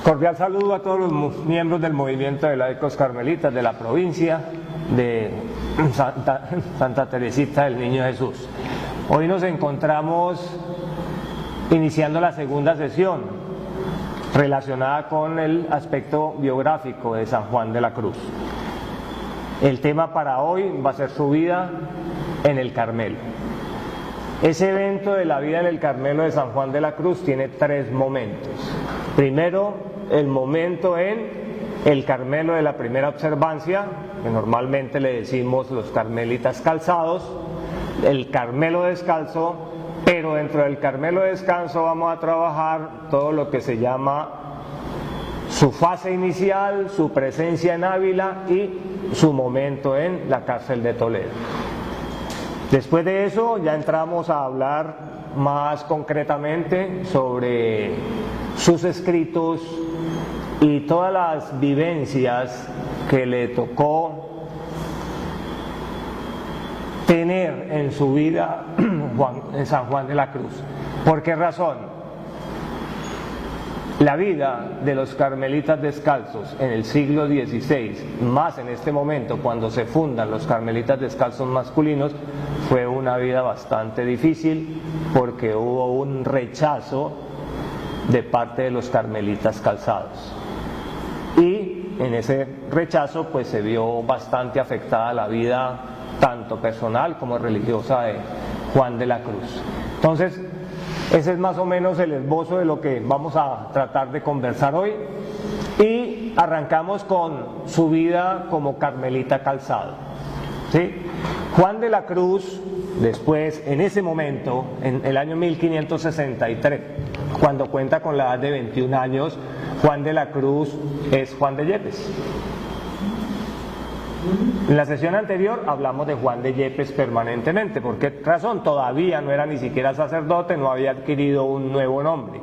Cordial saludo a todos los miembros del movimiento de laicos carmelitas de la provincia de Santa Teresita del Niño Jesús. Hoy nos encontramos iniciando la segunda sesión relacionada con el aspecto biográfico de San Juan de la Cruz. El tema para hoy va a ser su vida en el Carmelo. Ese evento de la vida en el Carmelo de San Juan de la Cruz tiene tres momentos. Primero, el momento en el Carmelo de la primera observancia, que normalmente le decimos los carmelitas calzados, el Carmelo descalzo, pero dentro del Carmelo descalzo vamos a trabajar todo lo que se llama su fase inicial, su presencia en Ávila y su momento en la cárcel de Toledo. Después de eso ya entramos a hablar más concretamente sobre sus escritos y todas las vivencias que le tocó tener en su vida en San Juan de la Cruz. ¿Por qué razón? La vida de los carmelitas descalzos en el siglo XVI, más en este momento cuando se fundan los carmelitas descalzos masculinos, fue una vida bastante difícil porque hubo un rechazo de parte de los carmelitas calzados. Y en ese rechazo pues se vio bastante afectada la vida tanto personal como religiosa de Juan de la Cruz. Entonces, ese es más o menos el esbozo de lo que vamos a tratar de conversar hoy. Y arrancamos con su vida como carmelita calzado. ¿Sí? Juan de la Cruz, después, en ese momento, en el año 1563, cuando cuenta con la edad de 21 años, Juan de la Cruz es Juan de Yepes. En la sesión anterior hablamos de Juan de Yepes permanentemente. ¿Por qué razón? Todavía no era ni siquiera sacerdote, no había adquirido un nuevo nombre.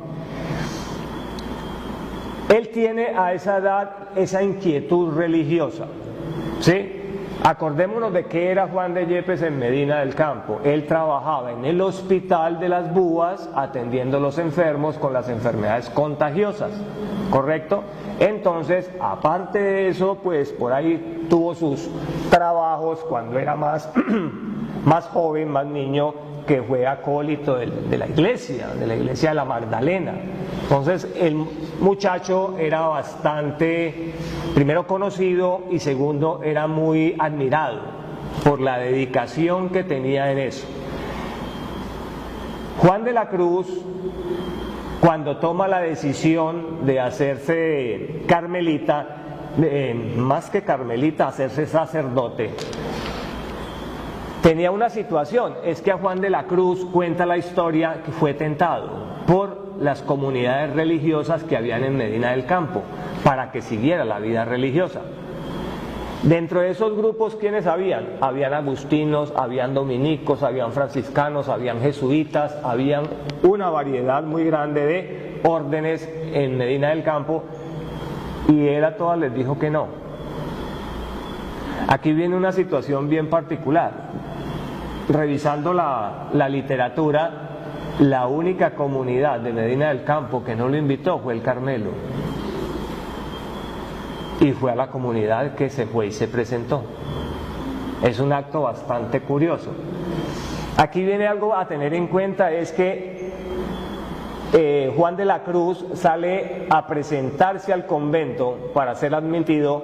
Él tiene a esa edad esa inquietud religiosa, ¿sí? Acordémonos de qué era Juan de Yepes en Medina del Campo. Él trabajaba en el hospital de las Búas atendiendo a los enfermos con las enfermedades contagiosas, ¿correcto? Entonces, aparte de eso, pues por ahí tuvo sus trabajos cuando era más joven, más niño, que fue acólito de la iglesia de la Magdalena. Entonces el muchacho era bastante, primero conocido y segundo era muy admirado por la dedicación que tenía en eso. Juan de la Cruz, cuando toma la decisión de hacerse carmelita, más que carmelita, hacerse sacerdote, tenía una situación, es que a Juan de la Cruz cuenta la historia que fue tentado por las comunidades religiosas que habían en Medina del Campo para que siguiera la vida religiosa. Dentro de esos grupos, ¿quiénes habían? Habían agustinos, habían dominicos, habían franciscanos, habían jesuitas, habían una variedad muy grande de órdenes en Medina del Campo y él a todas les dijo que no. Aquí viene una situación bien particular. Revisando la literatura, la única comunidad de Medina del Campo que no lo invitó fue el Carmelo. Y fue a la comunidad que se fue y se presentó. Es un acto bastante curioso. Aquí viene algo a tener en cuenta, es que Juan de la Cruz sale a presentarse al convento para ser admitido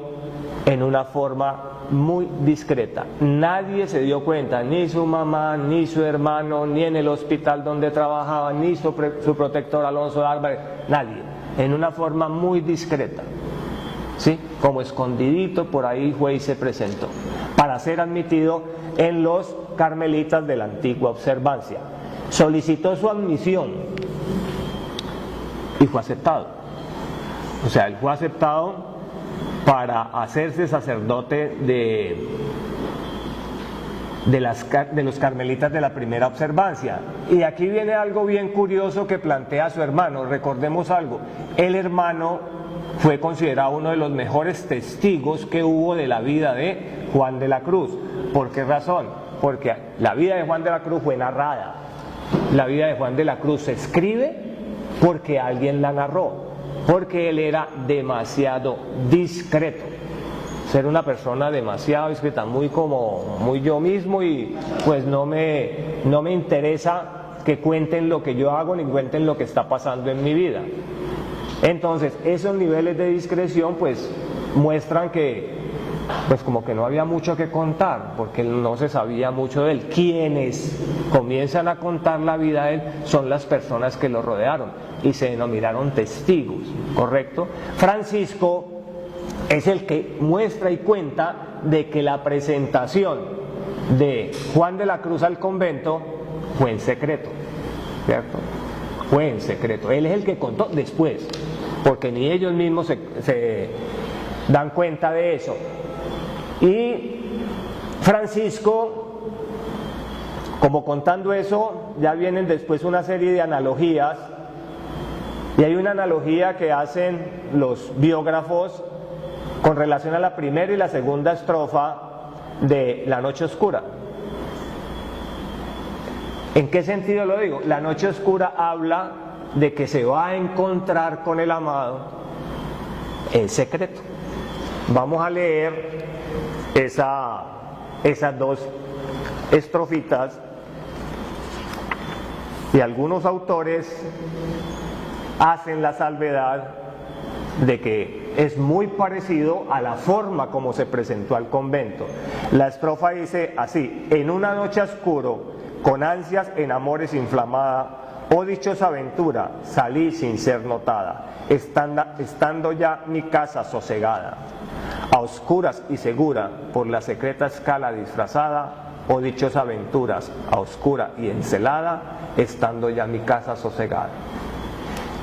en una forma muy discreta. Nadie se dio cuenta, ni su mamá, ni su hermano, ni en el hospital donde trabajaba, ni su protector Alonso Álvarez, nadie, en una forma muy discreta, ¿sí? Como escondidito, por ahí fue y se presentó para ser admitido en los carmelitas de la antigua observancia. Solicitó su admisión y fue aceptado. O sea, él fue aceptado para hacerse sacerdote de los carmelitas de la primera observancia. Y aquí viene algo bien curioso que plantea su hermano. Recordemos algo, el hermano fue considerado uno de los mejores testigos que hubo de la vida de Juan de la Cruz. ¿Por qué razón? Porque la vida de Juan de la Cruz fue narrada. La vida de Juan de la Cruz se escribe porque alguien la narró. porque él era demasiado discreto. Ser una persona demasiado discreta, muy yo mismo, y pues no me interesa que cuenten lo que yo hago ni cuenten lo que está pasando en mi vida. Entonces esos niveles de discreción pues muestran que pues como que no había mucho que contar, porque no se sabía mucho de él. Quienes comienzan a contar la vida de él son las personas que lo rodearon y se denominaron testigos, ¿correcto? Francisco es el que muestra y cuenta de que la presentación de Juan de la Cruz al convento fue en secreto, ¿cierto? Fue en secreto. Él es el que contó después, porque ni ellos mismos se dan cuenta de eso. Y Francisco, como contando eso, ya vienen después una serie de analogías, y hay una analogía que hacen los biógrafos con relación a la primera y la segunda estrofa de La Noche Oscura. ¿En qué sentido lo digo? La Noche Oscura habla de que se va a encontrar con el amado en secreto. Vamos a leer esas dos estrofitas, y algunos autores hacen la salvedad de que es muy parecido a la forma como se presentó al convento. La estrofa dice así: en una noche oscuro, con ansias en amores inflamada, oh dichosa aventura, salí sin ser notada, estando ya mi casa sosegada, a oscuras y segura, por la secreta escala disfrazada, oh dichosa aventuras, a oscura y encelada, estando ya mi casa sosegada.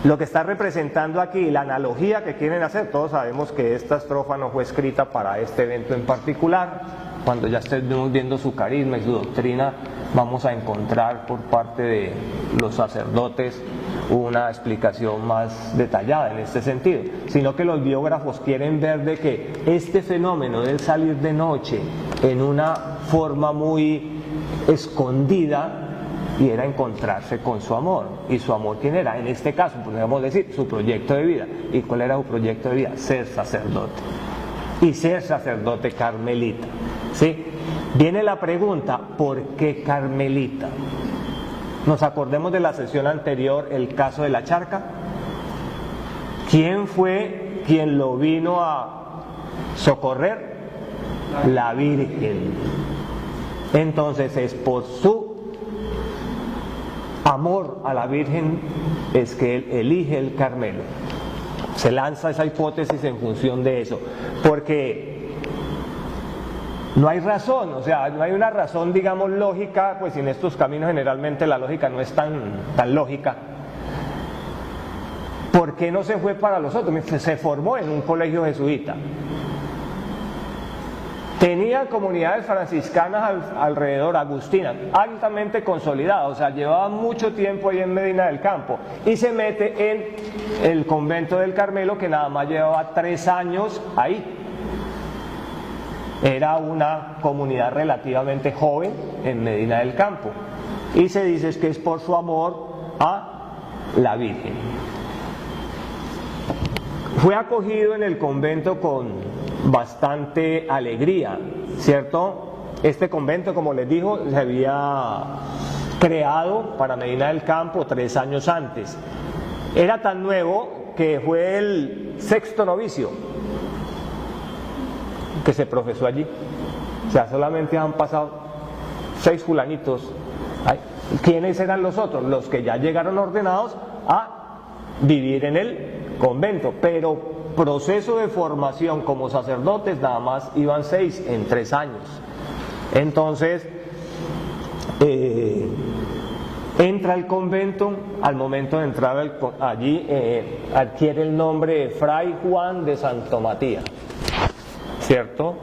Lo que está representando aquí, la analogía que quieren hacer, todos sabemos que esta estrofa no fue escrita para este evento en particular. Cuando ya estemos viendo su carisma y su doctrina, vamos a encontrar por parte de los sacerdotes una explicación más detallada en este sentido, sino que los biógrafos quieren ver de que este fenómeno del salir de noche en una forma muy escondida, y era encontrarse con su amor. ¿Y su amor quién era? En este caso podríamos decir su proyecto de vida. ¿Y cuál era su proyecto de vida? Ser sacerdote, y ser sacerdote carmelita, ¿sí? Viene la pregunta: ¿por qué carmelita? Nos acordemos de la sesión anterior, el caso de la charca. ¿Quién fue quien lo vino a socorrer? La Virgen. Entonces es por su amor a la Virgen es que él elige el Carmelo. Se lanza esa hipótesis en función de eso, porque no hay razón, o sea, no hay una razón, digamos, lógica, pues en estos caminos generalmente la lógica no es tan lógica. ¿Por qué no se fue para los otros? Se formó en un colegio jesuita. Tenía comunidades franciscanas alrededor, agustinas, altamente consolidadas, o sea, llevaba mucho tiempo ahí en Medina del Campo, y se mete en el convento del Carmelo, que nada más llevaba 3 años ahí. Era una comunidad relativamente joven en Medina del Campo, y se dice que es por su amor a la Virgen. Fue acogido en el convento con bastante alegría, ¿cierto? Este convento, como les digo, se había creado para Medina del Campo 3 años antes. Era tan nuevo que fue el 6º novicio que se profesó allí. O sea, solamente han pasado 6 fulanitos. ¿Quiénes eran los otros? Los que ya llegaron ordenados a vivir en el convento, pero proceso de formación como sacerdotes nada más iban 6 en 3 años. Entonces entra al convento. Al momento de entrar allí adquiere el nombre de Fray Juan de Santo Matías, ¿cierto?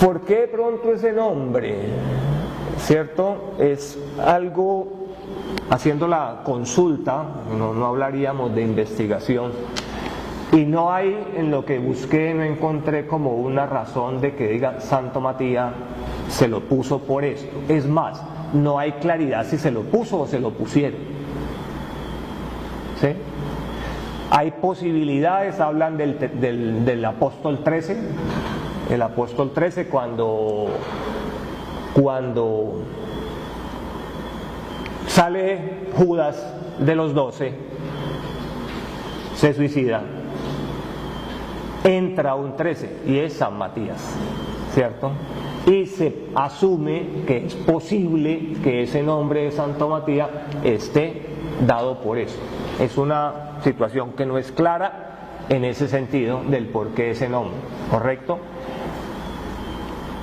¿Por qué pronto ese nombre? ¿Cierto? Es algo, haciendo la consulta, no hablaríamos de investigación, y no hay, en lo que busqué, no encontré como una razón de que diga Santo Matías se lo puso por esto. Es más, no hay claridad si se lo puso o se lo pusieron. ¿sí? Hay posibilidades, hablan del apóstol 13, el apóstol 13 cuando sale Judas de los 12, se suicida, entra un 13 y es San Matías, ¿cierto? Y se asume que es posible que ese nombre de Santo Matías esté dado por eso. Es una situación que no es clara en ese sentido del por qué ese nombre, ¿correcto?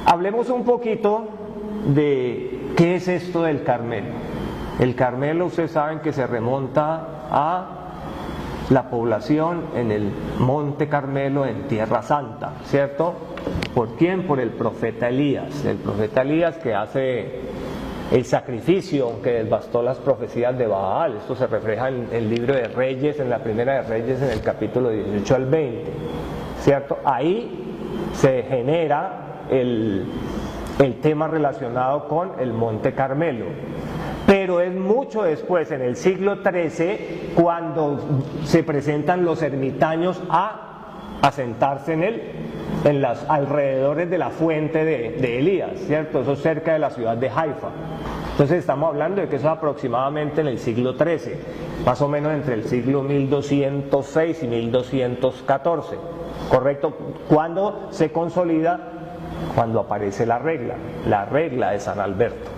Hablemos un poquito de qué es esto del Carmelo. El Carmelo, ustedes saben que se remonta a la población en el Monte Carmelo en Tierra Santa, ¿cierto? ¿Por quién? Por el profeta Elías. El profeta Elías que hace el sacrificio que devastó las profecías de Baal. Esto se refleja en el libro de Reyes, en la primera de Reyes, en el capítulo 18 al 20, ¿cierto? Ahí se genera el tema relacionado con el Monte Carmelo. Pero es mucho después, en el siglo XIII, cuando se presentan los ermitaños a sentarse en los alrededores de la fuente de Elías, ¿cierto? Eso es cerca de la ciudad de Haifa. Entonces estamos hablando de que eso es aproximadamente en el siglo XIII, más o menos entre el siglo 1206 y 1214, ¿correcto? Cuando se consolida, cuando aparece la regla de San Alberto,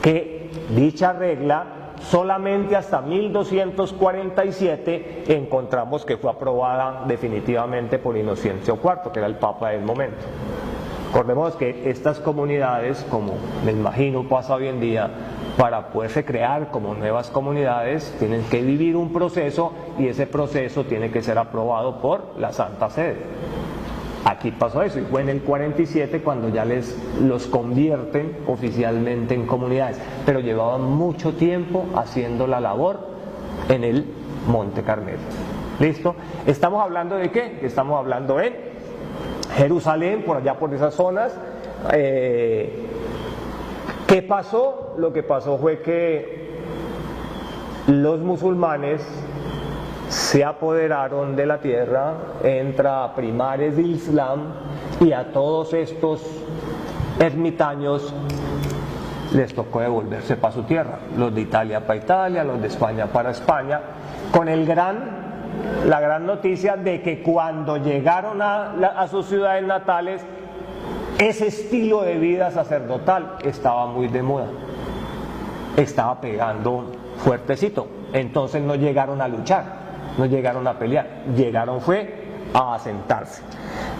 que dicha regla solamente hasta 1247 encontramos que fue aprobada definitivamente por Inocencio IV, que era el Papa del momento. Recordemos que estas comunidades, como me imagino pasa hoy en día, para poderse crear como nuevas comunidades, tienen que vivir un proceso y ese proceso tiene que ser aprobado por la Santa Sede. Aquí pasó eso y fue en el 47 cuando ya los convierten oficialmente en comunidades, pero llevaban mucho tiempo haciendo la labor en el Monte Carmelo. ¿Listo? ¿Estamos hablando de qué? Estamos hablando en Jerusalén, por allá por esas zonas. ¿Qué pasó? Lo que pasó fue que los musulmanes se apoderaron de la tierra, entra primares del Islam y a todos estos ermitaños les tocó devolverse para su tierra, los de Italia para Italia, los de España para España, con la gran noticia de que cuando llegaron a sus ciudades natales, ese estilo de vida sacerdotal estaba muy de moda, estaba pegando fuertecito, entonces no llegaron a luchar, no llegaron a pelear, llegaron fue a asentarse.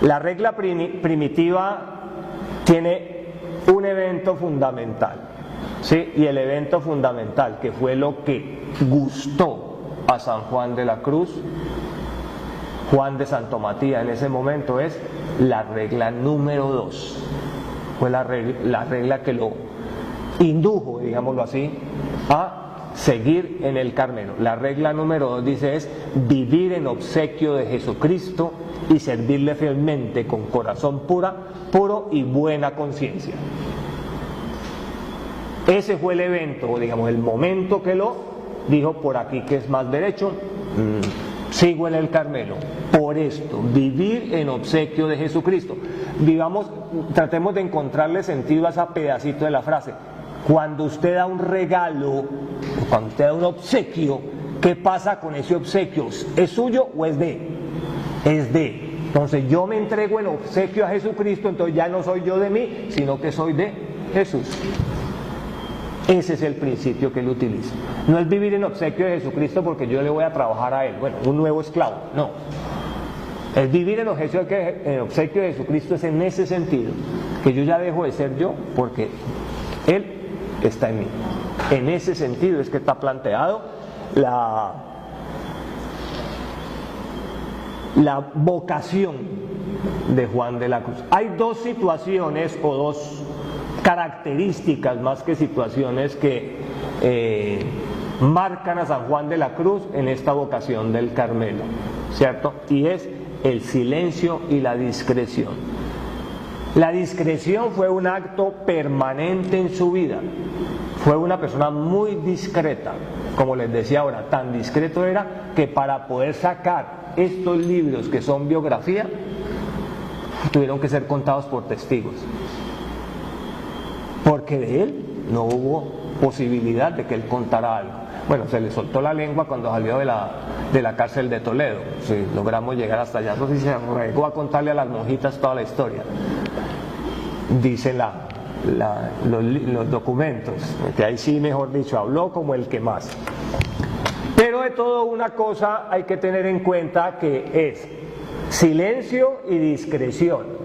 La regla primitiva tiene un evento fundamental, ¿sí? Y el evento fundamental, que fue lo que gustó a San Juan de la Cruz, Juan de Santo Matías en ese momento, es la regla número 2. Fue la regla que lo indujo, digámoslo así, a seguir en el Carmelo. La regla número 2 dice es vivir en obsequio de Jesucristo y servirle fielmente con corazón puro y buena conciencia. Ese fue el evento, digamos, el momento que lo dijo: por aquí que es más derecho, sigo en el Carmelo. Por esto, vivir en obsequio de Jesucristo. Tratemos de encontrarle sentido a ese pedacito de la frase. Cuando usted da un regalo, cuando usted da un obsequio, ¿qué pasa con ese obsequio? ¿Es suyo o es de? Es de. Entonces yo me entrego en obsequio a Jesucristo, entonces ya no soy yo de mí, sino que soy de Jesús. Ese es el principio que él utiliza. No es vivir en obsequio de Jesucristo porque yo le voy a trabajar a él, bueno, un nuevo esclavo, no. El vivir en obsequio de Jesucristo es en ese sentido, que yo ya dejo de ser yo porque él está en mí. En ese sentido es que está planteado la vocación de Juan de la Cruz. Hay dos situaciones o dos características más que situaciones que marcan a San Juan de la Cruz en esta vocación del Carmelo, ¿cierto? Y es el silencio y la discreción. La discreción fue un acto permanente en su vida, fue una persona muy discreta, como les decía ahora, tan discreto era que para poder sacar estos libros que son biografía, tuvieron que ser contados por testigos, porque de él no hubo posibilidad de que él contara algo. Bueno, se le soltó la lengua cuando salió de la cárcel de Toledo. Si logramos llegar hasta allá, eso sí se llegó a contarle a las monjitas toda la historia. Dicen los documentos, que ahí sí, mejor dicho, habló como el que más. Pero de todo una cosa hay que tener en cuenta, que es silencio y discreción.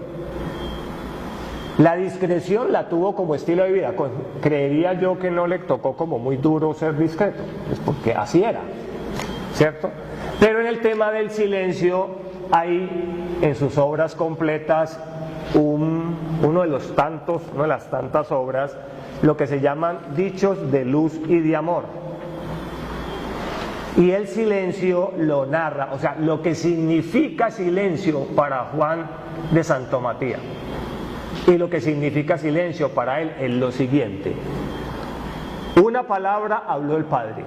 La discreción la tuvo como estilo de vida. Creería yo que no le tocó como muy duro ser discreto, es porque así era, ¿cierto? Pero en el tema del silencio hay en sus obras completas una de las tantas obras, lo que se llaman dichos de luz y de amor. Y el silencio lo narra, o sea, lo que significa silencio para Juan de Santo Matías. Y lo que significa silencio para él es lo siguiente: una palabra habló el Padre,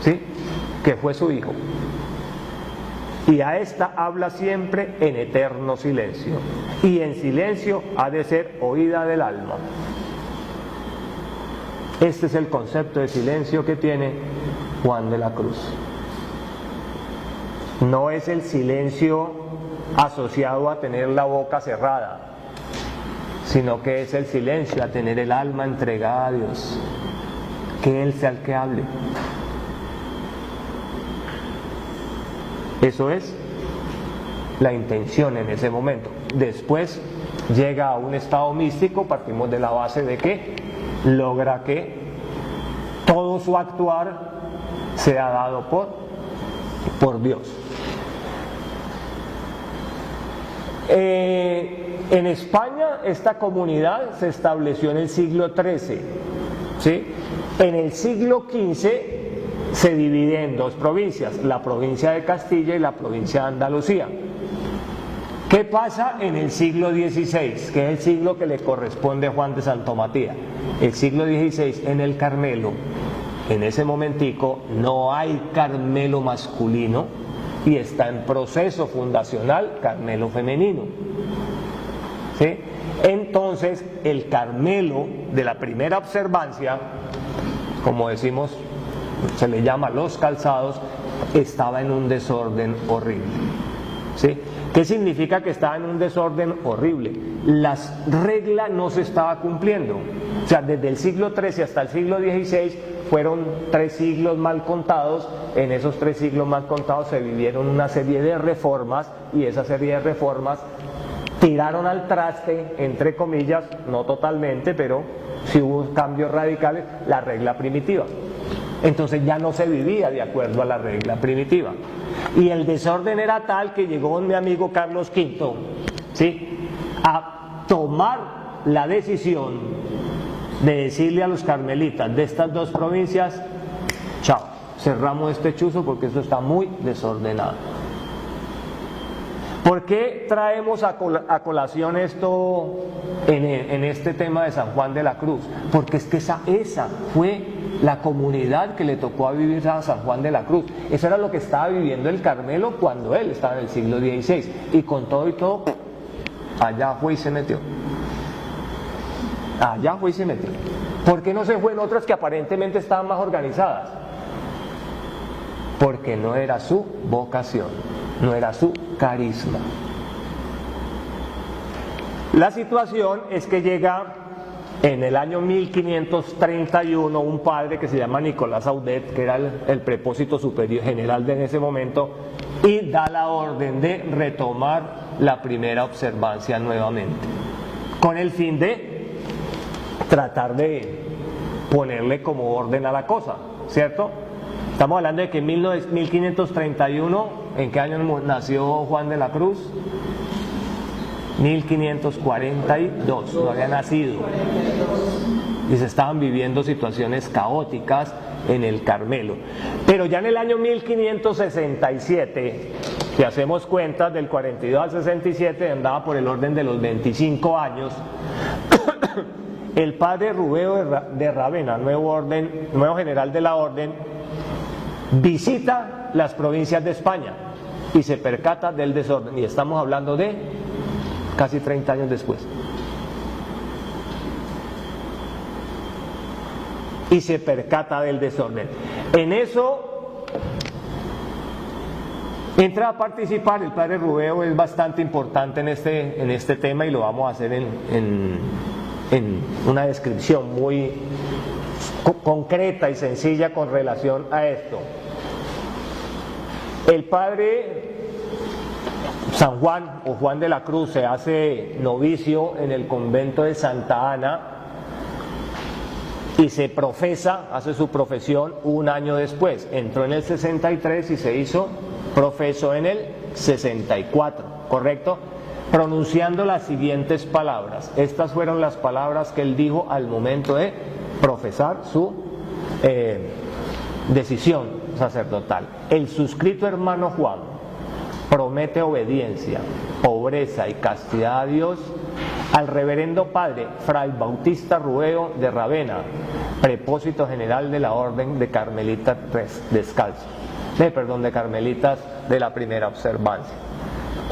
¿sí?, que fue su Hijo, y a esta habla siempre en eterno silencio, y en silencio ha de ser oída del alma. Este es el concepto de silencio que tiene Juan de la Cruz. No es el silencio asociado a tener la boca cerrada, sino que es el silencio a tener el alma entregada a Dios, que Él sea el que hable. Eso es la intención en ese momento. Después llega a un estado místico, partimos de la base de que logra que todo su actuar sea dado por Dios. En España esta comunidad se estableció en el siglo XIII, ¿sí? En el siglo XV se divide en dos provincias, la provincia de Castilla y la provincia de Andalucía. ¿Qué pasa en el siglo XVI, que es el siglo que le corresponde a Juan de Santo Matías? El siglo XVI, en el Carmelo, en ese momentico no hay Carmelo masculino y está en proceso fundacional Carmelo femenino, ¿sí? Entonces el Carmelo de la primera observancia, como decimos, se le llama los calzados, estaba en un desorden horrible, ¿sí? ¿Qué significa que estaba en un desorden horrible? Las reglas no se estaban cumpliendo. O sea, desde el siglo XIII hasta el siglo XVI fueron 3 siglos mal contados. En esos 3 siglos mal contados se vivieron una serie de reformas, y esa serie de reformas tiraron al traste, entre comillas, no totalmente, pero sí hubo cambios radicales, la regla primitiva. Entonces ya no se vivía de acuerdo a la regla primitiva. Y el desorden era tal que llegó mi amigo Carlos V, ¿sí?, a tomar la decisión de decirle a los carmelitas de estas dos provincias: chao, cerramos este chuzo porque esto está muy desordenado. ¿Por qué traemos a colación esto en este tema de San Juan de la Cruz? Porque es que esa fue la comunidad que le tocó a vivir a San Juan de la Cruz. Eso era lo que estaba viviendo el Carmelo cuando él estaba en el siglo XVI, y con todo y todo, allá fue y se metió. Allá fue y se metió. ¿Por qué no se fue en otras que aparentemente estaban más organizadas? Porque no era su vocación, no era su carisma. La situación es que llega en el año 1531 un padre que se llama Nicolás Audet, que era el prepósito superior general de en ese momento, y da la orden de retomar la primera observancia nuevamente, con el fin de tratar de ponerle como orden a la cosa, ¿cierto? Estamos hablando de que en 1531, ¿en qué año nació Juan de la Cruz? 1542, no había nacido. Y se estaban viviendo situaciones caóticas en el Carmelo. Pero ya en el año 1567, si hacemos cuentas del 42 al 67, andaba por el orden de los 25 años, el padre Rubeo de Ravenna, nuevo general de la orden, visita las provincias de España y se percata del desorden, y estamos hablando de casi 30 años después. Y se percata del desorden. En eso entra a participar el padre Rubeo, es bastante importante en este tema, y lo vamos a hacer en una descripción muy concreta y sencilla con relación a esto. El padre San Juan o Juan de la Cruz se hace novicio en el convento de Santa Ana y se profesa, hace su profesión un año después. Entró en el 63 y se hizo profeso en el 64, ¿correcto? Pronunciando las siguientes palabras. Estas fueron las palabras que él dijo al momento de profesar su decisión sacerdotal. El suscrito hermano Juan promete obediencia, pobreza y castidad a Dios al reverendo padre Fray Bautista Rubeo de Ravenna, prepósito general de la orden de Carmelitas Descalzos, de Carmelitas de la primera observancia.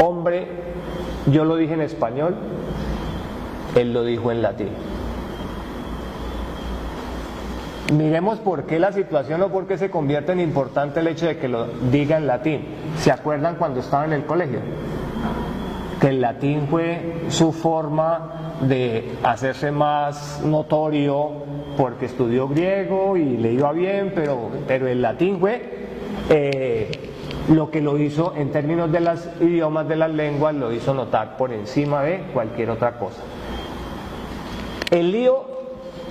Hombre, yo lo dije en español, él lo dijo en latín. Miremos por qué la situación o por qué se convierte en importante el hecho de que lo diga en latín. ¿Se acuerdan cuando estaba en el colegio? Que el latín fue su forma de hacerse más notorio porque estudió griego y le iba bien, pero el latín fue lo que lo hizo en términos de los idiomas, de las lenguas, lo hizo notar por encima de cualquier otra cosa. El lío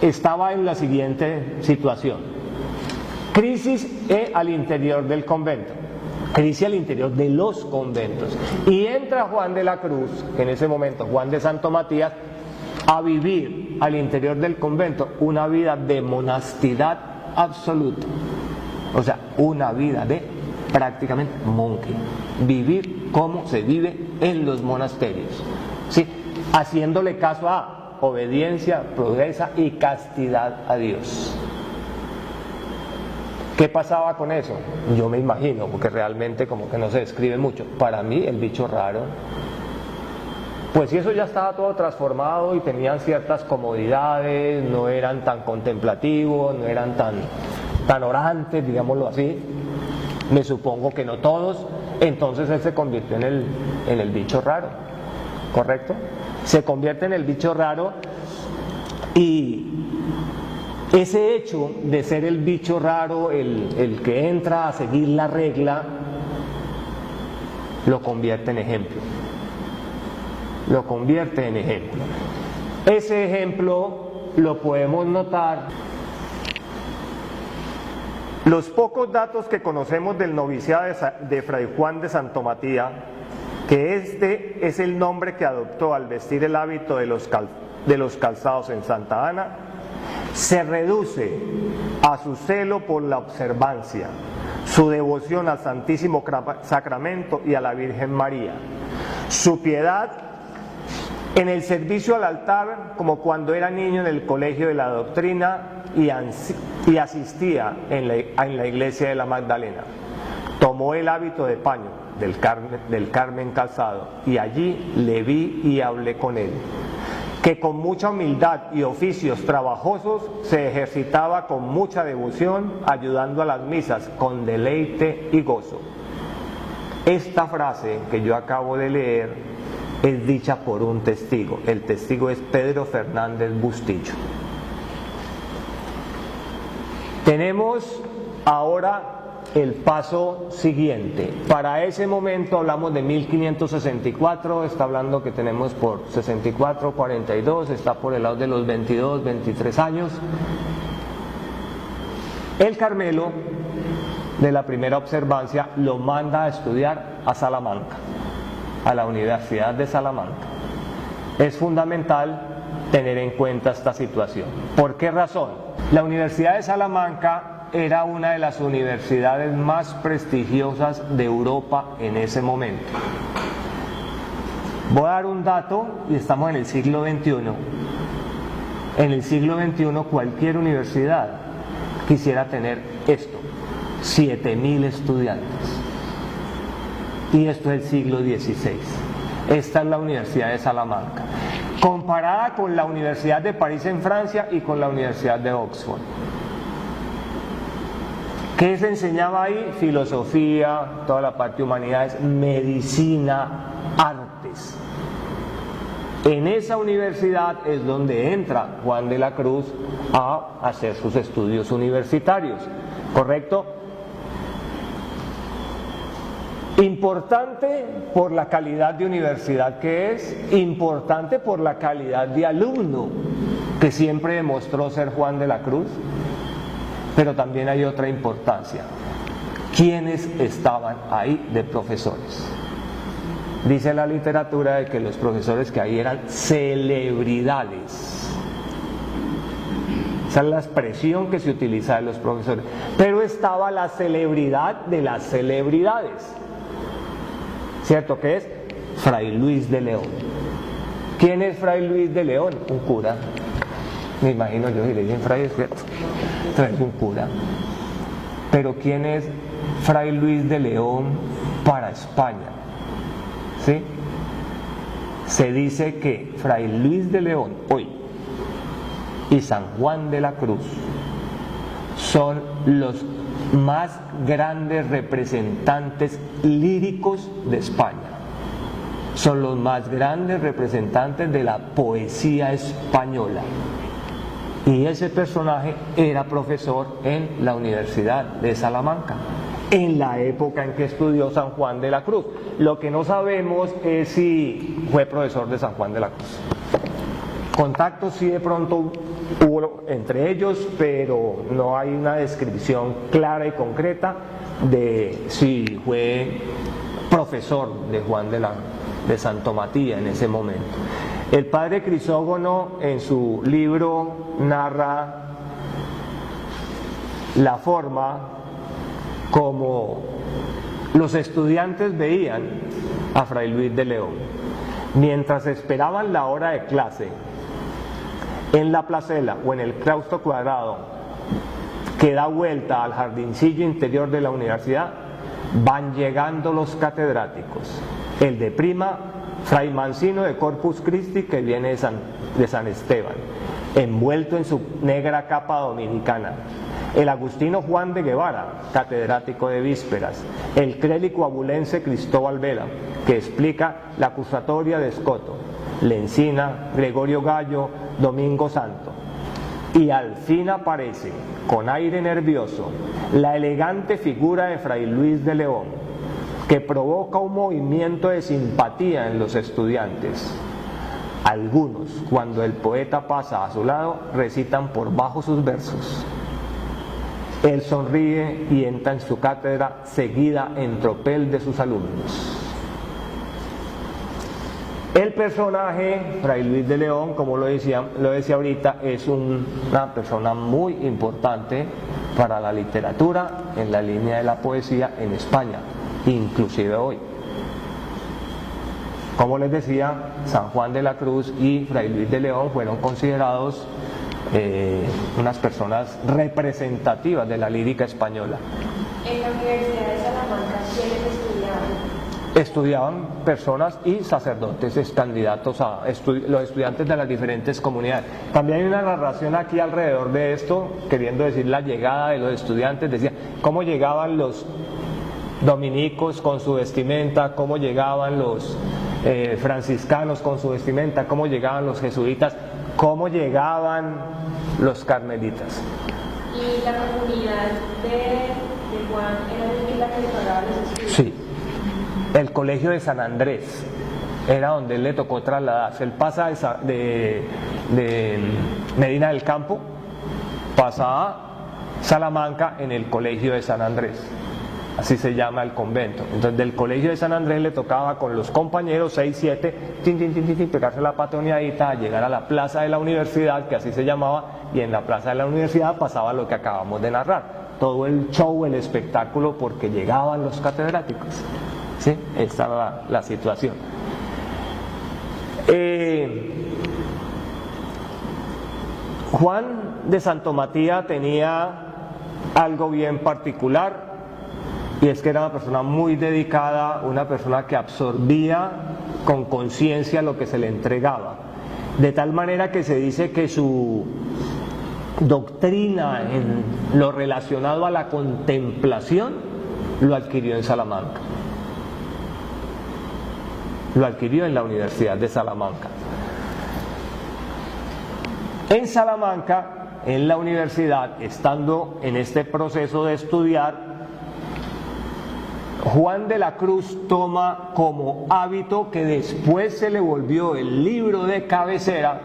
estaba en la siguiente situación: crisis al interior del convento, crisis al interior de los conventos, y entra Juan de la Cruz, en ese momento Juan de Santo Matías, a vivir al interior del convento una vida de monastidad absoluta, o sea, una vida de prácticamente monje, vivir como se vive en los monasterios, ¿sí? Haciéndole caso a obediencia, pobreza y castidad a Dios. ¿Qué pasaba con eso? Yo me imagino, porque realmente como que no se describe mucho. Para mí el bicho raro, pues si eso ya estaba todo transformado y tenían ciertas comodidades, no eran tan contemplativos, no eran tan orantes, digámoslo así, me supongo que no todos, entonces él se convirtió en el bicho raro, ¿correcto? Se convierte en el bicho raro, y ese hecho de ser el bicho raro, el que entra a seguir la regla, lo convierte en ejemplo. Lo convierte en ejemplo. Ese ejemplo lo podemos notar. Los pocos datos que conocemos del noviciado de Fray Juan de Santo Matías, que este es el nombre que adoptó al vestir el hábito de los calzados en Santa Ana, se reduce a su celo por la observancia, su devoción al Santísimo Sacramento y a la Virgen María, su piedad en el servicio al altar, como cuando era niño en el colegio de la doctrina y asistía en la iglesia de la Magdalena. Tomó el hábito de paño del Carmen calzado, y allí le vi y hablé con él, que con mucha humildad y oficios trabajosos se ejercitaba con mucha devoción, ayudando a las misas con deleite y gozo. Esta frase que yo acabo de leer es dicha por un testigo. El testigo es Pedro Fernández Bustillo. Tenemos ahora el paso siguiente. Para ese momento hablamos de 1564, está hablando que tenemos por 64, 42, está por el lado de los 22, 23 años. El Carmelo de la primera observancia lo manda a estudiar a Salamanca, a la Universidad de Salamanca. Es fundamental tener en cuenta esta situación. ¿Por qué razón? La Universidad de Salamanca era una de las universidades más prestigiosas de Europa en ese momento. Voy a dar un dato, y estamos en el siglo XXI. En el siglo XXI cualquier universidad quisiera tener esto, 7.000 estudiantes. Y esto es el siglo XVI. Esta es la Universidad de Salamanca, comparada con la Universidad de París en Francia y con la Universidad de Oxford. ¿Qué se enseñaba ahí? Filosofía, toda la parte de humanidades, medicina, artes. En esa universidad es donde entra Juan de la Cruz a hacer sus estudios universitarios, ¿correcto? Importante por la calidad de universidad que es, importante por la calidad de alumno que siempre demostró ser Juan de la Cruz, pero también hay otra importancia. ¿Quiénes estaban ahí de profesores? Dice la literatura de que los profesores que ahí eran celebridades. Esa es la expresión que se utiliza de los profesores. Pero estaba la celebridad de las celebridades. ¿Cierto que es? Fray Luis de León. ¿Quién es Fray Luis de León? Un cura. Me imagino yo, si le dicen Fray, es cierto. Es un cura. Pero ¿quién es Fray Luis de León para España? ¿Sí? Se dice que Fray Luis de León hoy y San Juan de la Cruz son los más grandes representantes líricos de España. Son los más grandes representantes de la poesía española. Y ese personaje era profesor en la Universidad de Salamanca, en la época en que estudió San Juan de la Cruz. Lo que no sabemos es si fue profesor de San Juan de la Cruz. Contactos sí de pronto hubo entre ellos, pero no hay una descripción clara y concreta de si fue profesor de Juan de Santo Matías en ese momento. El padre Crisógono en su libro narra la forma como los estudiantes veían a Fray Luis de León. Mientras esperaban la hora de clase, en la placela o en el claustro cuadrado que da vuelta al jardincillo interior de la universidad, van llegando los catedráticos. El de prima, Fray Mancino de Corpus Christi, que viene de San Esteban, envuelto en su negra capa dominicana. El agustino Juan de Guevara, catedrático de vísperas. El clélico abulense Cristóbal Vela, que explica la acusatoria de Escoto. Lencina, Gregorio Gallo, Domingo Santo. Y al fin aparece, con aire nervioso, la elegante figura de Fray Luis de León, que provoca un movimiento de simpatía en los estudiantes. Algunos, cuando el poeta pasa a su lado, recitan por bajo sus versos. Él sonríe y entra en su cátedra, seguida en tropel de sus alumnos. El personaje, Fray Luis de León, como lo decía ahorita, es una persona muy importante para la literatura en la línea de la poesía en España, inclusive hoy. Como les decía, San Juan de la Cruz y Fray Luis de León fueron considerados unas personas representativas de la lírica española. En la Universidad de Salamanca, ¿quiénes estudiaban? Estudiaban personas y sacerdotes, candidatos a los estudiantes de las diferentes comunidades. También hay una narración aquí alrededor de esto, queriendo decir la llegada de los estudiantes. Decía cómo llegaban los dominicos con su vestimenta, cómo llegaban los franciscanos con su vestimenta, cómo llegaban los jesuitas, cómo llegaban los carmelitas. ¿Y la comunidad de Juan era la que le pagaba los estudios? Sí. El colegio de San Andrés era donde él le tocó trasladarse. Él pasa de Medina del Campo, pasa a Salamanca en el colegio de San Andrés. Así se llama el convento. Entonces del colegio de San Andrés le tocaba con los compañeros 6, 7, pegarse la patoneadita, llegar a la plaza de la universidad, que así se llamaba, y en la plaza de la universidad pasaba lo que acabamos de narrar. Todo el show, el espectáculo, porque llegaban los catedráticos. ¿Sí? Esta era la situación. Juan de Santo Matías tenía algo bien particular, y es que era una persona muy dedicada, una persona que absorbía con conciencia lo que se le entregaba, de tal manera que se dice que su doctrina en lo relacionado a la contemplación lo adquirió en Salamanca, lo adquirió en la Universidad de Salamanca. En Salamanca, en la universidad, estando en este proceso de estudiar, Juan de la Cruz toma como hábito, que después se le volvió el libro de cabecera,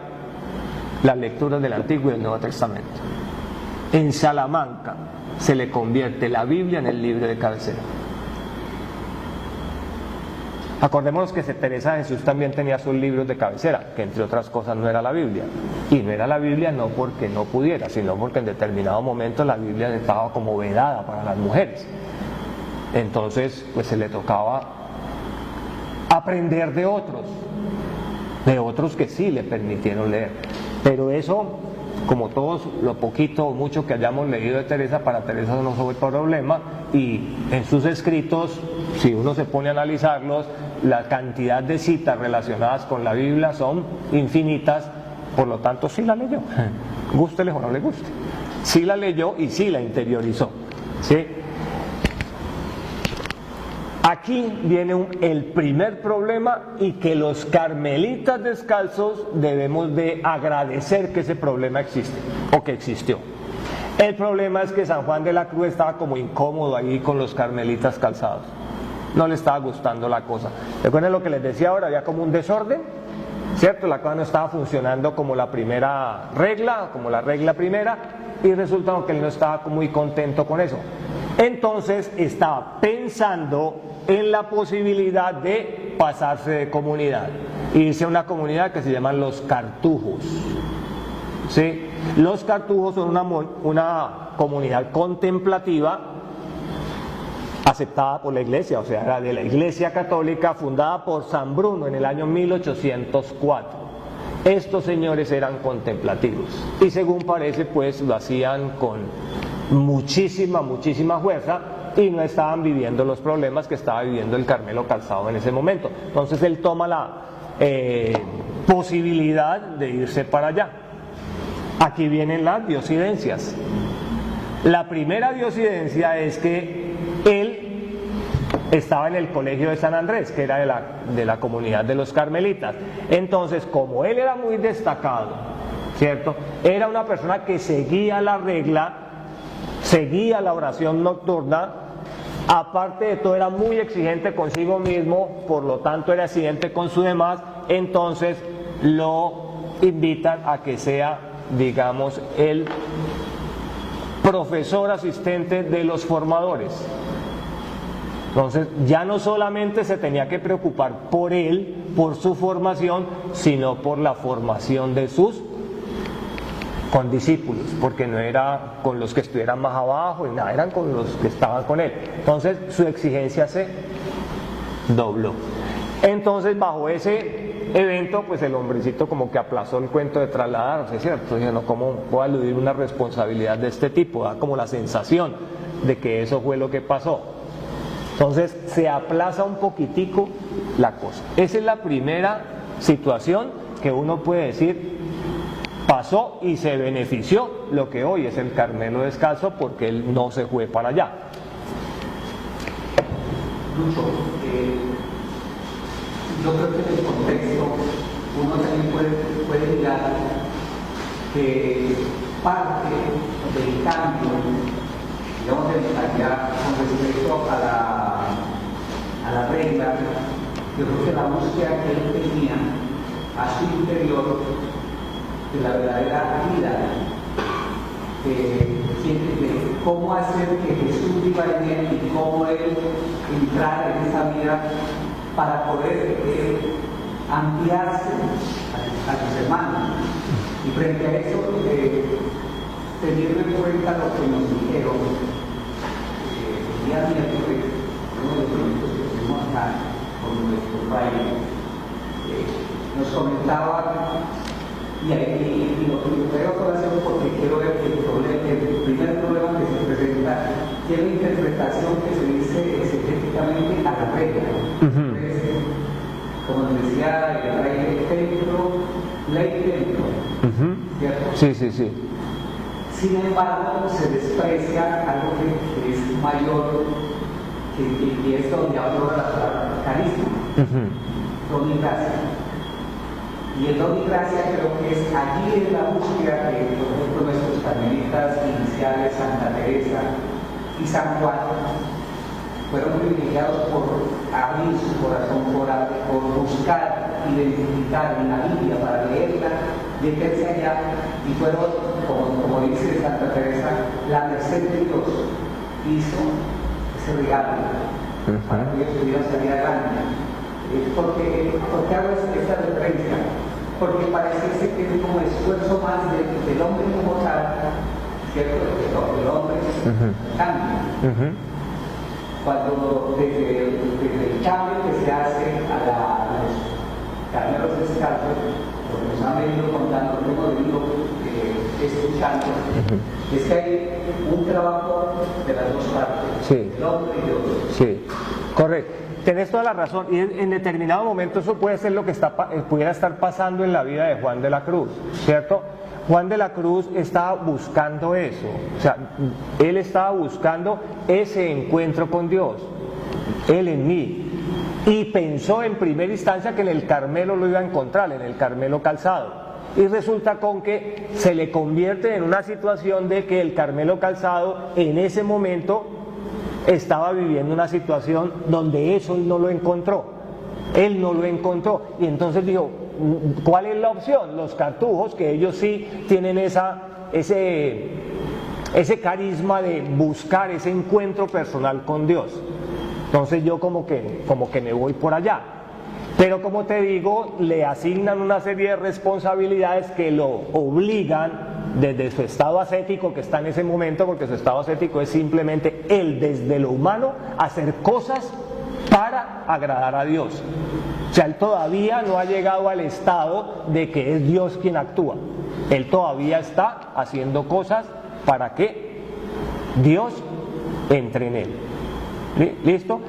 las lecturas del Antiguo y del Nuevo Testamento. En Salamanca se le convierte la Biblia en el libro de cabecera. Acordémonos que Teresa de Jesús también tenía sus libros de cabecera, que entre otras cosas no era la Biblia. Y no era la Biblia no porque no pudiera, sino porque en determinado momento la Biblia estaba como vedada para las mujeres. Entonces, pues se le tocaba aprender de otros que sí le permitieron leer. Pero eso, como todos, lo poquito o mucho que hayamos leído de Teresa, para Teresa no fue problema, y en sus escritos, si uno se pone a analizarlos, la cantidad de citas relacionadas con la Biblia son infinitas, por lo tanto sí la leyó, gústele o no le guste, sí la leyó y sí la interiorizó, ¿sí? Aquí viene el primer problema, y que los carmelitas descalzos debemos de agradecer que ese problema existe, o que existió. El problema es que San Juan de la Cruz estaba como incómodo ahí con los carmelitas calzados, no le estaba gustando la cosa. Recuerden lo que les decía ahora, había como un desorden, ¿cierto? La cosa no estaba funcionando como la primera regla, como la regla primera, y resulta que él no estaba muy contento con eso. Entonces estaba pensando en la posibilidad de pasarse de comunidad, irse a una comunidad que se llaman los cartujos, ¿sí? Los cartujos son una comunidad contemplativa aceptada por la iglesia, o sea, era de la iglesia católica, fundada por San Bruno en el año 1804. Estos señores eran contemplativos y, según parece, pues lo hacían con muchísima fuerza, y no estaban viviendo los problemas que estaba viviendo el Carmelo Calzado en ese momento. Entonces él toma la posibilidad de irse para allá. Aquí vienen las diosidencias. La primera diosidencia es que él estaba en el colegio de San Andrés, que era de la comunidad de los carmelitas. Entonces, como él era muy destacado, ¿cierto? Era una persona que seguía la regla, seguía la oración nocturna, aparte de todo era muy exigente consigo mismo, por lo tanto era exigente con sus demás. Entonces lo invitan a que sea, digamos, el profesor asistente de los formadores. Entonces ya no solamente se tenía que preocupar por él, por su formación, sino por la formación de sus condiscípulos, porque no era con los que estuvieran más abajo, y nada, eran con los que estaban con él. Entonces su exigencia se dobló. Entonces, bajo ese evento, pues el hombrecito como que aplazó el cuento de trasladarse, ¿cierto? Dijo, no, ¿cómo puedo aludir una responsabilidad de este tipo? Da como la sensación de que eso fue lo que pasó. Entonces se aplaza un poquitico la cosa. Esa es la primera situación que uno puede decir pasó y se benefició lo que hoy es el Carmelo Descalzo, porque él no se fue para allá. Lucho, yo creo que en el contexto uno también puede mirar que parte del cambio, digamos, de mentalidad con respecto a la regla, yo creo que la búsqueda que él tenía a su interior de la verdadera vida, de cómo hacer que Jesús viva en él y cómo él entrar en esa vida para poder ampliarse a sus hermanos. Y frente a eso, teniendo en cuenta lo que nos dijeron el día miércoles, uno de los proyectos que tuvimos acá con nuestro país, nos comentaba, y lo que veo con la segunda tiene una interpretación que se dice exegéticamente a la regla. Entonces, como decía el rey templo, ley templo, ¿cierto? Sí, sí, sí. Sin embargo, se desprecia algo que es mayor, y es donde aflora la palabra carisma, don y gracia. Y el don y gracia creo que es allí en la búsqueda que, por ejemplo, nuestros carmelitas iniciales, Santa Teresa y San Juan, fueron privilegiados por abrir su corazón, por buscar, identificar en la Biblia para leerla, meterse allá, y fueron, como dice Santa Teresa, la merced de Dios hizo ese regalo para que ellos pudieran salir adelante. ¿Por qué hago esta referencia? Porque parece que es como esfuerzo más del hombre como tal, ¿cierto? El hombre cambia. Cuando desde el cambio que se hace a los carneros descalzos, porque nos han venido contando, lo hemos venido escuchando, es que hay un trabajo de las dos partes, Sí. el hombre y Dios. Sí, correcto. Tenés toda la razón, y en determinado momento eso puede ser lo que pudiera estar pasando en la vida de Juan de la Cruz, ¿cierto? Juan de la Cruz estaba buscando eso, o sea, él estaba buscando ese encuentro con Dios, él en mí, y pensó en primera instancia que en el Carmelo lo iba a encontrar, en el Carmelo Calzado, y resulta con que se le convierte en una situación de que el Carmelo Calzado en ese momento estaba viviendo una situación donde eso él no lo encontró, y entonces dijo, ¿cuál es la opción? Los cartujos, que ellos sí tienen ese carisma de buscar ese encuentro personal con Dios. Entonces yo como que me voy por allá. Pero como te digo, le asignan una serie de responsabilidades que lo obligan desde su estado ascético que está en ese momento, porque su estado ascético es simplemente él desde lo humano hacer cosas para agradar a Dios. O sea, él todavía no ha llegado al estado de que es Dios quien actúa. Él todavía está haciendo cosas para que Dios entre en él. ¿Listo?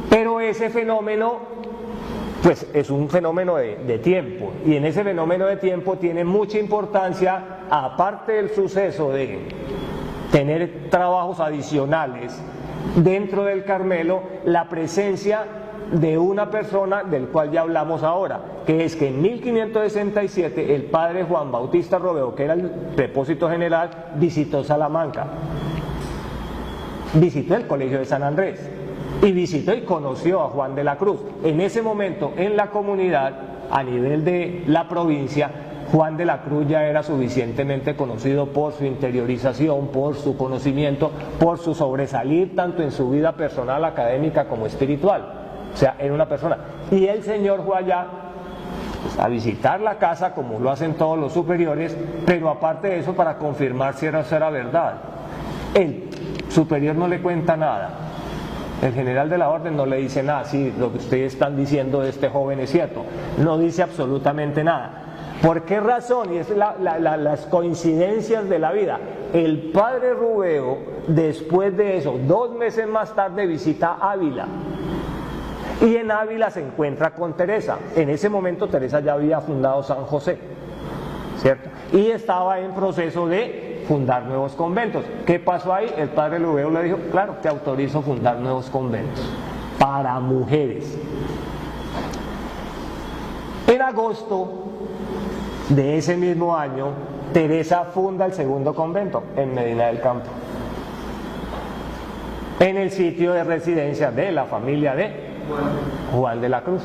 Pero ese fenómeno pues es un fenómeno de tiempo, y en ese fenómeno de tiempo tiene mucha importancia, aparte del suceso de tener trabajos adicionales dentro del Carmelo, la presencia de una persona del cual ya hablamos ahora, que es que en 1567 el padre Juan Bautista Robeo, que era el prepósito general, visitó Salamanca, visitó el colegio de San Andrés, y visitó y conoció a Juan de la Cruz. En ese momento, en la comunidad, a nivel de la provincia, Juan de la Cruz ya era suficientemente conocido por su interiorización, por su conocimiento, por su sobresalir tanto en su vida personal, académica como espiritual. O sea, era una persona. Y el Señor fue allá pues, a visitar la casa, como lo hacen todos los superiores, pero aparte de eso, para confirmar si era verdad. El superior no le cuenta nada. El general de la orden no le dice nada, sí, lo que ustedes están diciendo de este joven es cierto, no dice absolutamente nada. ¿Por qué razón? Y es las coincidencias de la vida. El padre Rubeo, después de eso, 2 meses más tarde, visita Ávila. Y en Ávila se encuentra con Teresa. En ese momento Teresa ya había fundado San José, ¿cierto? Y estaba en proceso de fundar nuevos conventos. ¿Qué pasó ahí? El padre Rubeo le dijo, claro, te autorizo a fundar nuevos conventos para mujeres. En agosto de ese mismo año, Teresa funda el segundo convento en Medina del Campo, en el sitio de residencia de la familia de Juan de la Cruz.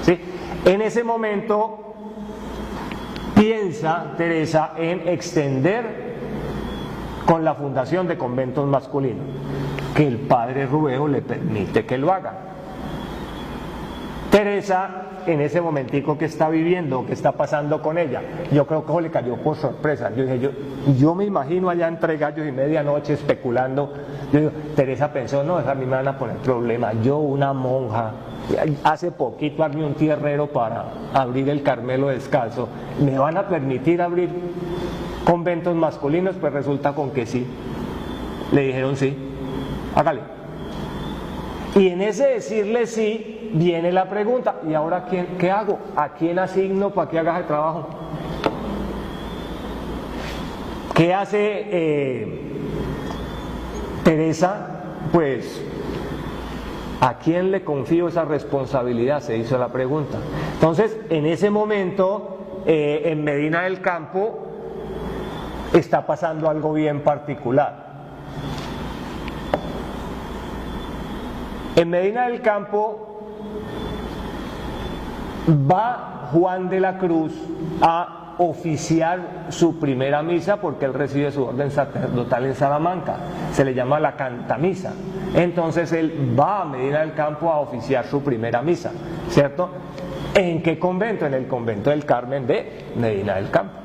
¿Sí? En ese momento piensa Teresa en extender con la fundación de conventos masculinos, que el padre Rubeo le permite que lo haga. Teresa, en ese momentico que está viviendo, que está pasando con ella, yo creo que le cayó por sorpresa. Yo me imagino allá entre gallos y medianoche especulando. Yo digo, Teresa pensó, no, a mí me van a poner problema. Yo, una monja, hace poquito armé un tierrero para abrir el Carmelo descalzo, ¿me van a permitir abrir conventos masculinos? Pues resulta con que sí. Le dijeron sí. hágale. Y en ese decirle sí, viene la pregunta, ¿y ahora qué hago? ¿A quién asigno para que haga el trabajo? ¿Qué hace Teresa? Pues, ¿a quién le confío esa responsabilidad? Se hizo la pregunta. Entonces, en ese momento, en Medina del Campo, está pasando algo bien particular. En Medina del Campo va Juan de la Cruz a oficiar su primera misa porque él recibe su orden sacerdotal en Salamanca. Se le llama la cantamisa. Entonces él va a Medina del Campo a oficiar su primera misa, ¿cierto? ¿En qué convento? En el convento del Carmen de Medina del Campo.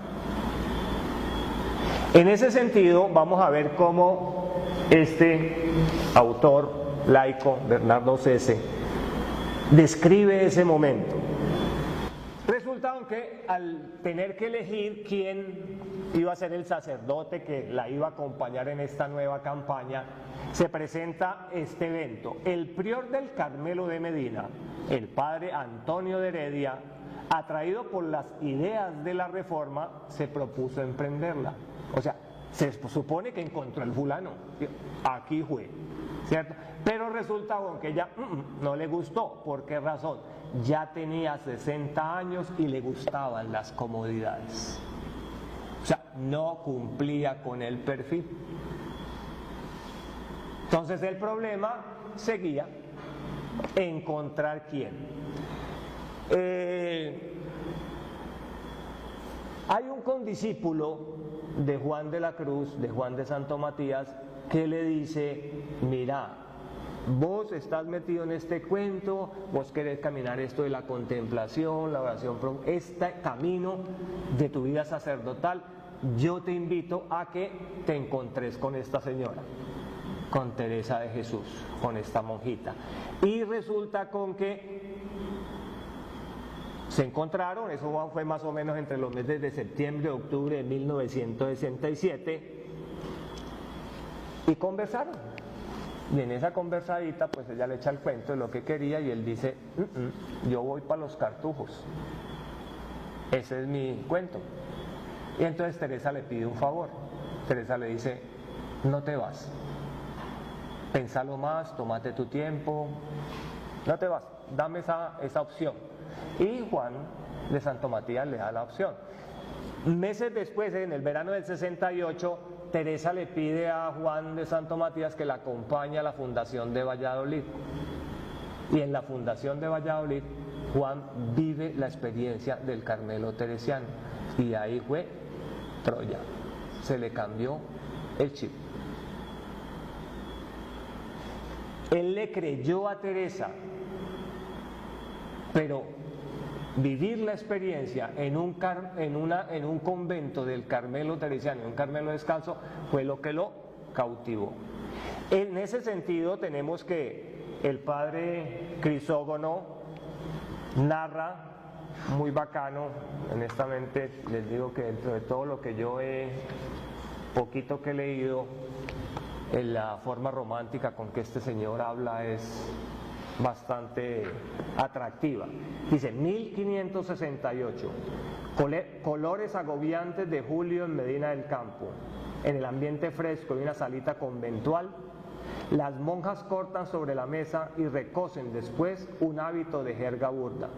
En ese sentido, vamos a ver cómo este autor laico, Bernardo Cese, describe ese momento. Resulta que al tener que elegir quién iba a ser el sacerdote que la iba a acompañar en esta nueva campaña, se presenta este evento. El prior del Carmelo de Medina, el padre Antonio de Heredia, atraído por las ideas de la reforma, se propuso emprenderla. O sea, se supone que encontró el fulano, aquí fue, ¿cierto? Pero resulta que ella no le gustó. ¿Por qué razón? Ya tenía 60 años y le gustaban las comodidades. O sea, no cumplía con el perfil. Entonces el problema seguía encontrar quién. Hay un condiscípulo de Juan de la Cruz, de Juan de Santo Matías, que le dice: mira, vos estás metido en este cuento, vos querés caminar esto de la contemplación, la oración, este camino de tu vida sacerdotal, yo te invito a que te encontres con esta señora, con Teresa de Jesús, con esta monjita. Y resulta con que se encontraron, eso fue más o menos entre los meses de septiembre y octubre de 1967, y conversaron. Y en esa conversadita, pues ella le echa el cuento de lo que quería y él dice: yo voy para los Cartujos, ese es mi cuento. Y entonces Teresa le pide un favor. Teresa le dice: no te vas, pensalo más, tómate tu tiempo, no te vas, dame esa opción. Y Juan de Santo Matías le da la opción. Meses después, en el verano del 68, Teresa le pide a Juan de Santo Matías que la acompañe a la fundación de Valladolid. Y en la fundación de Valladolid, Juan vive la experiencia del Carmelo teresiano. Y ahí fue Troya. Se le cambió el chip. Él le creyó a Teresa, pero vivir la experiencia en un convento del Carmelo teresiano, en un Carmelo descalzo, fue lo que lo cautivó. En ese sentido tenemos que el padre Crisógono narra muy bacano. Honestamente les digo que dentro de todo lo que yo poquito que he leído, en la forma romántica con que este señor habla es bastante atractiva. Dice: 1568, colores agobiantes de julio en Medina del Campo. En el ambiente fresco de una salita conventual, las monjas cortan sobre la mesa y recosen después un hábito de jerga burda.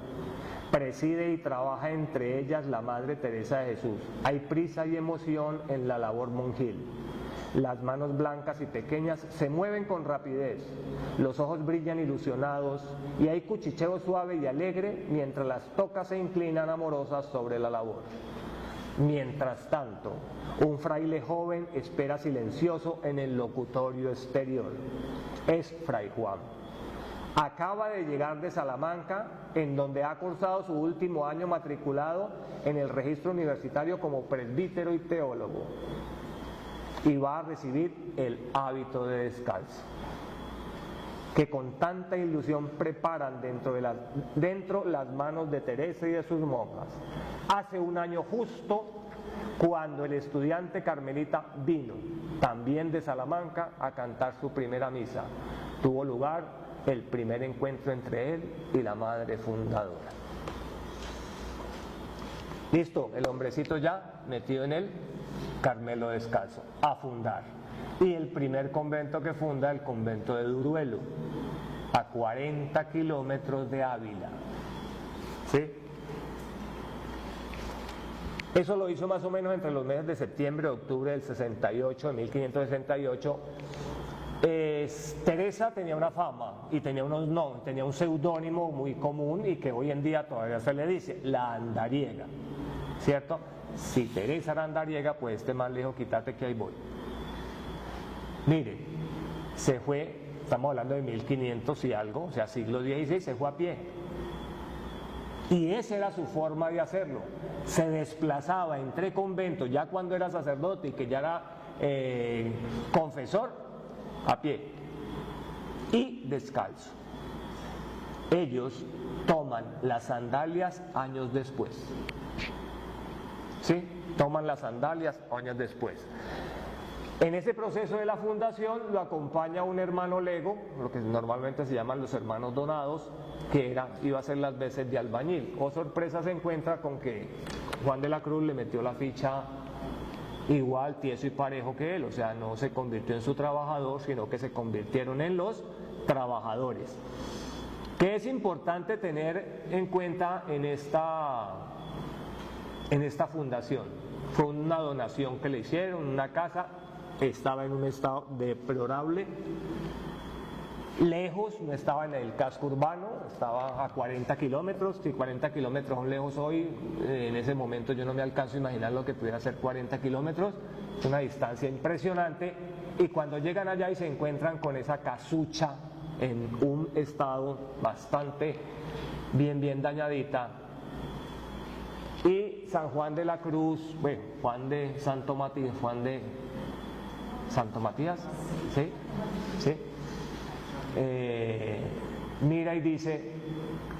Preside y trabaja entre ellas la Madre Teresa de Jesús. Hay prisa y emoción en la labor monjil. Las manos blancas y pequeñas se mueven con rapidez, los ojos brillan ilusionados y hay cuchicheo suave y alegre mientras las tocas se inclinan amorosas sobre la labor. Mientras tanto, un fraile joven espera silencioso en el locutorio exterior. Es Fray Juan. Acaba de llegar de Salamanca, en donde ha cursado su último año matriculado en el registro universitario como presbítero y teólogo. Y va a recibir el hábito de descalzo, que con tanta ilusión preparan dentro las manos de Teresa y de sus monjas. Hace un año justo cuando el estudiante carmelita vino, también de Salamanca, a cantar su primera misa. Tuvo lugar el primer encuentro entre él y la madre fundadora. Listo, el hombrecito ya metido en el Carmelo Descalzo, a fundar. Y el primer convento que funda, el convento de Duruelo, a 40 kilómetros de Ávila. ¿Sí? Eso lo hizo más o menos entre los meses de septiembre y octubre del 68, de 1568. Teresa tenía una fama y tenía un seudónimo muy común y que hoy en día todavía se le dice, la andariega, ¿cierto? Si Teresa era andariega, pues este más lejos, quítate que ahí voy. Mire, se fue, estamos hablando de 1500 y algo, o sea, siglo XVI, se fue a pie. Y esa era su forma de hacerlo. Se desplazaba entre conventos, ya cuando era sacerdote y que ya era confesor, a pie y descalzo. Ellos toman las sandalias años después. ¿Sí? Toman las sandalias años después. En ese proceso de la fundación lo acompaña un hermano lego, lo que normalmente se llaman los hermanos donados, que iba a hacer las veces de albañil. Oh sorpresa, se encuentra con que Juan de la Cruz le metió la ficha igual, tieso y parejo que él, o sea, no se convirtió en su trabajador, sino que se convirtieron en los trabajadores. ¿Qué es importante tener en cuenta en esta fundación? Fue una donación que le hicieron, una casa, estaba en un estado deplorable, lejos, no estaba en el casco urbano, estaba a 40 kilómetros, si 40 kilómetros son lejos hoy, en ese momento yo no me alcanzo a imaginar lo que pudiera ser 40 kilómetros, es una distancia impresionante, y cuando llegan allá y se encuentran con esa casucha en un estado bastante bien dañadita, y San Juan de la Cruz, bueno, Juan de Santo Matías, ¿sí? ¿Sí? Mira y dice,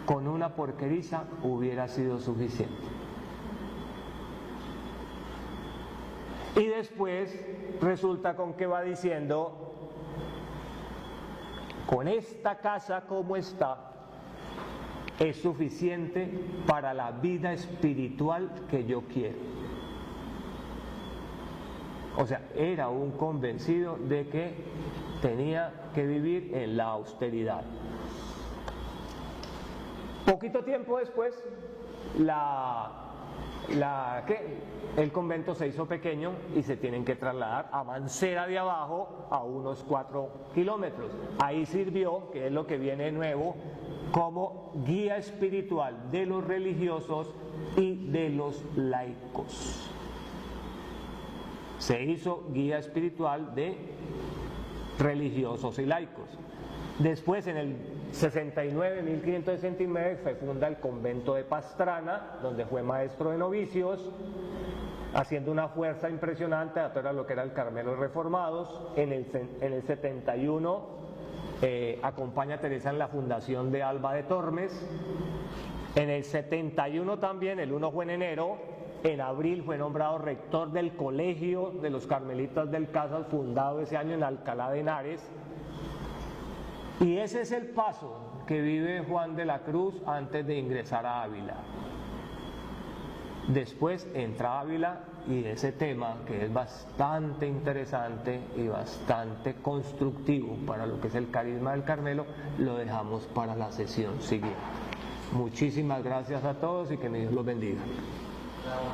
con una porqueriza hubiera sido suficiente. Y después resulta con que va diciendo, con esta casa como está, es suficiente para la vida espiritual que yo quiero. O sea, era un convencido de que tenía que vivir en la austeridad. Poquito tiempo después, el convento se hizo pequeño y se tienen que trasladar a Mancera de Abajo, a unos 4 kilómetros. Ahí sirvió, que es lo que viene nuevo, como guía espiritual de los religiosos y de los laicos. Se hizo guía espiritual de religiosos y laicos. Después, en el 69, 1569, se funda el convento de Pastrana, donde fue maestro de novicios, haciendo una fuerza impresionante a todo lo que era el Carmelo Reformados. En el 71 acompaña a Teresa en la fundación de Alba de Tormes. En el 71 también, el 1 fue en enero, en abril fue nombrado rector del Colegio de los Carmelitas del Casal, fundado ese año en Alcalá de Henares. Y ese es el paso que vive Juan de la Cruz antes de ingresar a Ávila. Después entra a Ávila y ese tema, que es bastante interesante y bastante constructivo para lo que es el carisma del Carmelo, lo dejamos para la sesión siguiente. Muchísimas gracias a todos y que Dios los bendiga. Bravo.